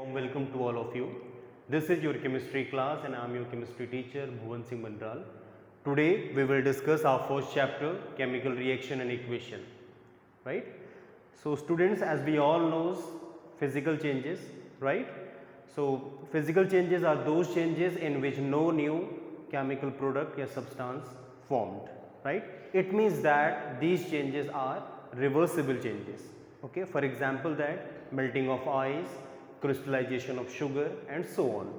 Warm welcome to all of you. This is your chemistry class and I am your chemistry teacher Bhuvan Singh Mandral. Today we will discuss our first chapter, chemical reaction and equation. Right? So students, as we all knows, physical changes, right? So physical changes are those changes in which no new chemical product or substance formed, right? It means that these changes are reversible changes. Okay, for example, that melting of ice, crystallization of sugar and so on,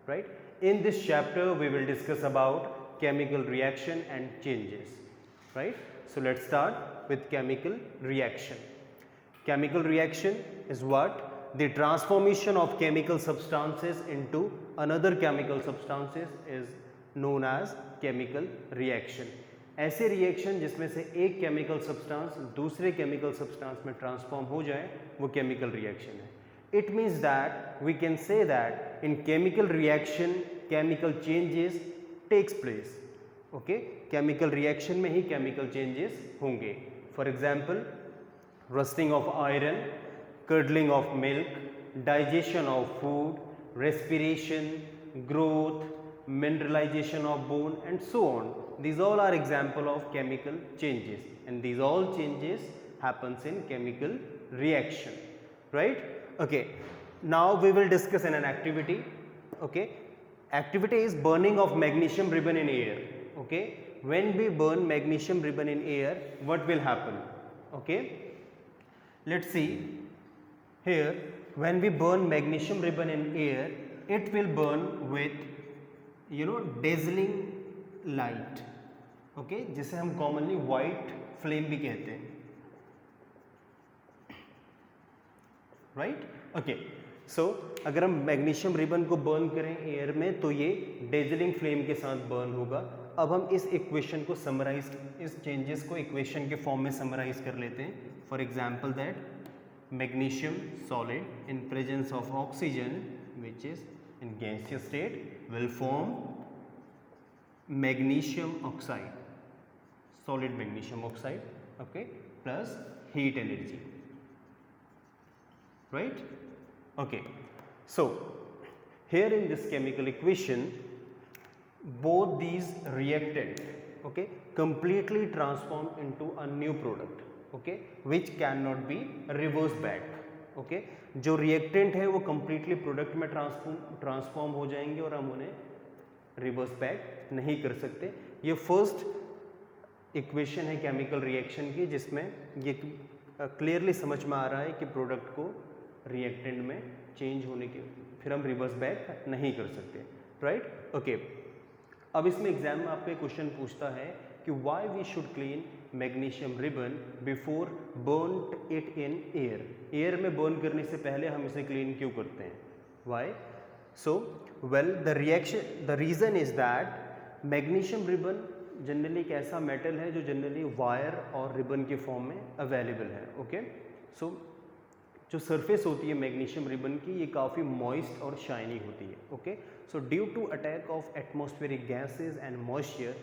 right? In this chapter we will discuss about chemical reaction and changes, right? So let's start with chemical reaction. Chemical reaction is what? The transformation of chemical substances into another chemical substances is known as chemical reaction. ऐसे reaction जिसमें से एक chemical substance दूसरे chemical substance में transform हो जाए वो chemical reaction है. It means that we can say that in chemical reaction chemical changes takes place. Okay, chemical reaction में ही chemical changes होंगे. For example, rusting of iron, curdling of milk, digestion of food, respiration, growth, mineralization of bone and so on. These all are example of chemical changes and these all changes happens in chemical reaction, right? Okay, now we will discuss in an activity. Okay, activity is burning of magnesium ribbon in air. Okay, when we burn magnesium ribbon in air, what will happen? Okay, let's see here. When we burn magnesium ribbon in air, it will burn with dazzling light. Okay, जिसे हम commonly white flame भी कहते हैं, right? Okay, so अगर हम magnesium ribbon को burn करें air में तो ये डेजलिंग फ्लेम के साथ बर्न होगा. अब हम इस इक्वेशन को समराइज, इस चेंजेस को इक्वेशन के फॉर्म में समराइज कर लेते हैं. For example that magnesium solid in presence of oxygen which is in gaseous state will form magnesium oxide, solid magnesium oxide, okay, plus heat energy, right? Okay, so here in this chemical equation both these reactant, okay, completely transform into a new product, okay, which cannot be reversed back. okay, जो reactant है वो completely product में transform हो जाएंगे और हम उन्हें reverse back नहीं कर सकते. ये फर्स्ट इक्वेशन है केमिकल रिएक्शन की जिसमें ये क्लियरली समझ में आ रहा है कि प्रोडक्ट को रिएक्टेंट में चेंज होने के फिर हम रिवर्स बैक नहीं कर सकते, राइट? ओके, अब इसमें एग्जाम में आपको एक क्वेश्चन पूछता है कि why we should clean magnesium ribbon before burn it in air. Air में बर्न करने से पहले हम इसे क्लीन क्यों करते हैं? Why? So, well, the reason is that magnesium ribbon generally एक ऐसा मेटल है जो जनरली वायर और रिबन के फॉर्म में अवेलेबल है. ओके, सो जो सरफेस होती है मैग्नीशियम रिबन की ये काफ़ी मॉइस्ट और शाइनी होती है. Okay, so due to attack of atmospheric gases and moisture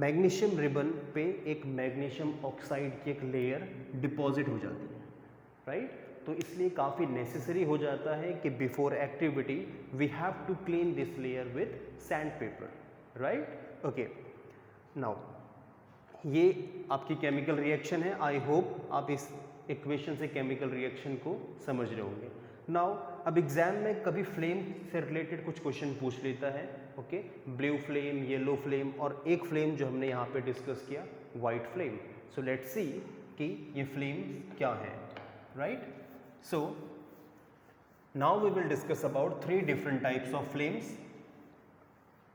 magnesium ribbon पे एक मैग्नीशियम ऑक्साइड की एक लेयर डिपॉजिट हो जाती है, राइट? तो इसलिए काफ़ी नेसेसरी हो जाता है कि before activity we have to clean this layer with sand paper, right? Okay, now ये आपकी केमिकल रिएक्शन है. आई होप आप इस इक्वेशन से केमिकल रिएक्शन को समझ रहे होंगे. नाउ अब एग्जाम में कभी फ्लेम से रिलेटेड कुछ क्वेश्चन पूछ लेता है. Okay, blue flame, yellow flame और एक फ्लेम जो हमने यहाँ पे डिस्कस किया white flame. So let's see कि ये फ्लेम्स क्या है, right? So now we will discuss about three different types of flames,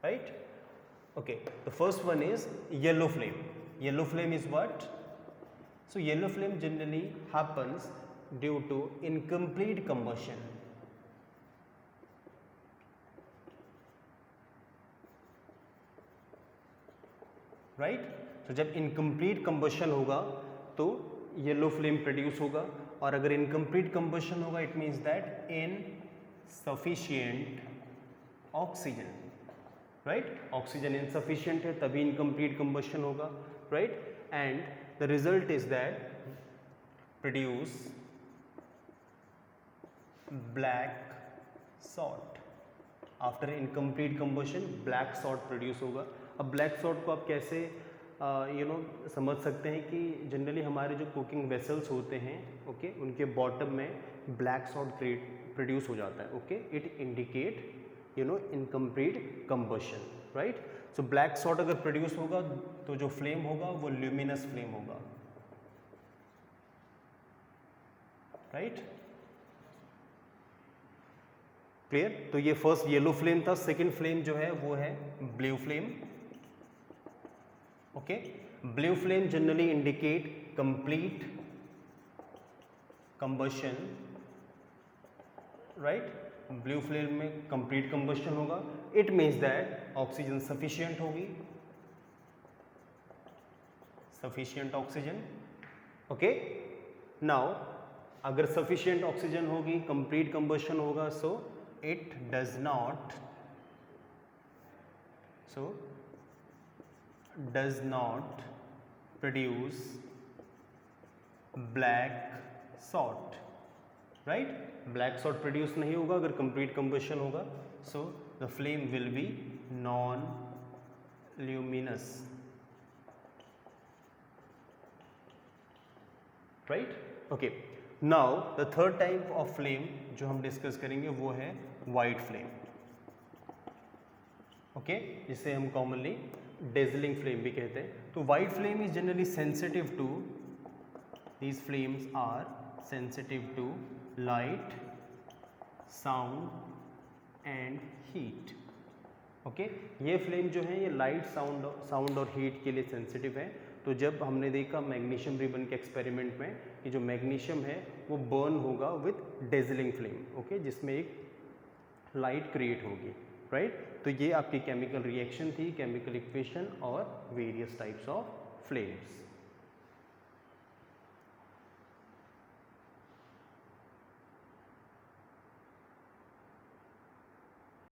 right? Okay, the first one is yellow flame. Yellow flame is what? So yellow flame generally happens due to incomplete combustion. Right? So जब incomplete combustion होगा तो yellow flame produce होगा और अगर incomplete combustion होगा it means that insufficient oxygen, right? Oxygen insufficient है तभी incomplete combustion होगा, right? And the result is that produce black salt. After incomplete combustion black salt produce होगा। अब ब्लैक सॉल्ट को आप कैसे समझ सकते हैं कि जनरली हमारे जो कुकिंग वेसल्स होते हैं ओके उनके बॉटम में ब्लैक सॉल्ट प्रोड्यूस हो जाता है okay, it indicate incomplete combustion right. So black salt अगर प्रोड्यूस होगा तो जो फ्लेम होगा वो ल्यूमिनस फ्लेम होगा राइट। क्लियर। तो ये फर्स्ट येलो फ्लेम था। सेकंड फ्लेम जो है वो है blue flame okay. Blue flame generally indicate complete combustion right. Blue flame में कंप्लीट कंबशन होगा। It means that oxygen sufficient होगी, सफिशिएंट ऑक्सीजन ओके। नाउ अगर सफिशिएंट ऑक्सीजन होगी कंप्लीट कंबशन होगा, so it does not produce black salt right. Black salt produce नहीं होगा अगर complete combustion होगा, so the flame will be non luminous right okay. Now the third type of flame जो हम discuss करेंगे वो है वाइट फ्लेम ओके, जिसे हम कॉमनली डेजलिंग फ्लेम भी कहते हैं। तो white flame is generally sensitive to, these flames are sensitive to light, sound and heat okay. ये फ्लेम जो है ये लाइट साउंड और हीट के लिए सेंसिटिव है। तो जब हमने देखा मैग्नीशियम रिबन के एक्सपेरिमेंट में कि जो मैग्नीशियम है वो बर्न होगा विथ डेजलिंग फ्लेम ओके, जिसमें एक लाइट क्रिएट होगी राइट। तो ये आपकी केमिकल रिएक्शन थी, केमिकल इक्वेशन और वेरियस टाइप्स ऑफ फ्लेम्स।